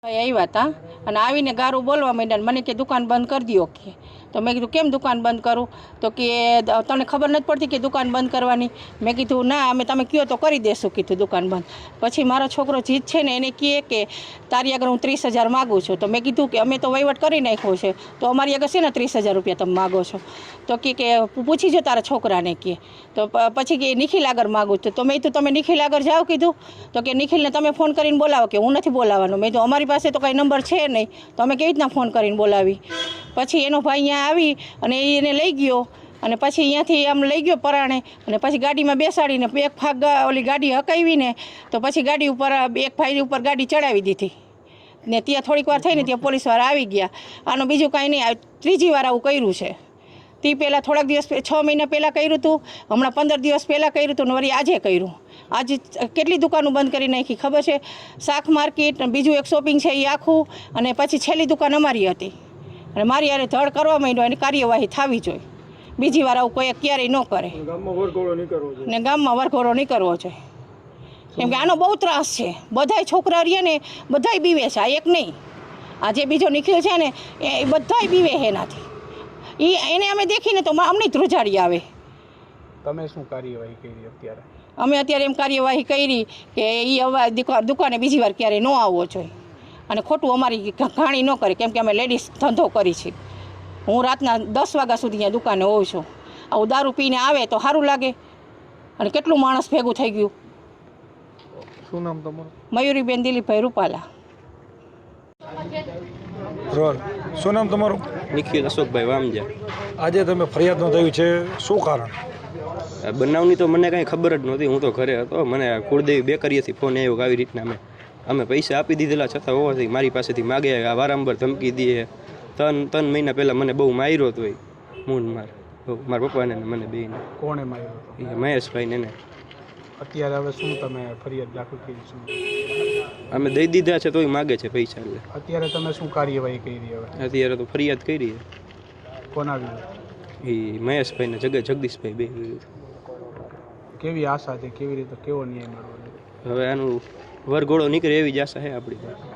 આવ્યા હતા અને આવીને ગારું બોલવા માંડ્યા મને કે દુકાન બંધ કરી દો કે તો મેં કીધું કેમ દુકાન બંધ કરું તો કે તને ખબર નથી પડતી કે દુકાન બંધ કરવાની મેં કીધું ના અમે તમે કહો તો કરી દેશું કીધું દુકાન બંધ પછી મારો છોકરો જીત છે ને એને કહે કે તારી આગળ હું 30,000 માગું છું તો મેં કીધું કે અમે તો વહીવટ કરી નાખ્યો છે તો અમારી આગળ છે ને 30,000 રૂપિયા તમે માગો છો તો કે પૂછી જો તારા છોકરાને કહે તો પછી કે નિખિલ આગળ માગું છું તો મેં કીધું તમે નિખિલ આગળ જાઓ કીધું તો કે નિખિલને તમે ફોન કરીને બોલાવો કે હું નથી બોલાવવાનો મેં તો અમારી પાસે તો કાંઈ નંબર છે નહીં તો અમે કેવી રીતના ફોન કરીને બોલાવી પછી એનો ભાઈ અહીંયા આવી અને એને લઈ ગયો અને પછી અહીંયાથી આમ લઈ ગયો પરાણે અને પછી ગાડીમાં બેસાડીને એક ભાગ ઓલી ગાડી હકાવીને તો પછી ગાડી ઉપર એક ભાઈ ઉપર ગાડી ચડાવી દીધી ને ત્યાં થોડીક વાર થઈને ત્યાં પોલીસવાળા આવી ગયા આનું બીજું કાંઈ નહીં ત્રીજી વાર આવું કર્યું છે તે પહેલાં થોડાક દિવસ 6 મહિના પહેલાં કર્યું હતું હમણાં 15 દિવસ પહેલાં કર્યું હતું ને વળી આજે કર્યું આજે કેટલી દુકાનો બંધ કરી નાખી ખબર છે શાક માર્કેટ બીજું એક શોપિંગ છે એ આખું અને પછી છેલ્લી દુકાન અમારી હતી અને મારી યારે ધડ કરવા માંડ્યો એની કાર્યવાહી થવી જોઈએ બીજી વાર આવું કોઈ ક્યારેય ન કરે ને ગામમાં વરઘોડો નહીં કરવો જોઈએ કેમ કે આનો બહુ ત્રાસ છે બધાય છોકરા રહ્યા ને બધાય બીવે છે આ એક નહીં આ જે બીજો નિખિલ છે ને એ બધાય બીવે છે એનાથી એને અમે દેખીને તો અમને ધ્રુજાડી આવે તમે શું કાર્યવાહી કરી અત્યારે અમે અત્યારે એમ કાર્યવાહી કરી કે એ હવે દુકાને બીજી વાર ક્યારેય ન આવવો જોઈએ અને ખોટું અમારી ઘાણી ન કરે કેમ કે અમે લેડીઝ ધંધો કરી છીએ હું રાતના 10 વાગ્યા સુધી અહીંયા દુકાને હોઉં છું આવું દારૂ પીને આવે તો સારું લાગે અને કેટલું માણસ ભેગું થઈ ગયું શું નામ તમારું મયુરીબેન દિલીપભાઈ રૂપાલા રોલ શું નામ તમારું નિખિલ અશોકભાઈ વામજા આજે તમે ફરિયાદ નોંધાવી છે શું કારણ બનાવની તો મને કાંઈ ખબર જ નહોતી હું તો ઘરે હતો મને કુળદેવી બેકરીએથી ફોન આવ્યો કે આવી રીતના અમે પૈસા આપી દીધેલા છતાં હોવાથી મારી પાસેથી માગે વારંવાર ધમકી દે 3 મહિના પહેલાં મને બહુ માર્યો હતો મારા પપ્પાને મને બેને કોણે માર્યો મહેશભાઈને એને અત્યારે હવે શું તમે ફરિયાદ દાખલ કરી છે અમે દઈ દીધા છે તોય માગે છે પૈસા એટલે અત્યારે તમે શું કાર્યવાહી કરી હવે અત્યારે તો ફરિયાદ કરી કોના વિરુદ્ધ એ મહેશભાઈને જગદીશભાઈ બે વિરુદ્ધ કેવી આશા છે કેવી રીતે કેવો ન્યાય મળવાનો હવે આનું વરઘોડો નીકળે એવી જ આશા છે આપણી પાસે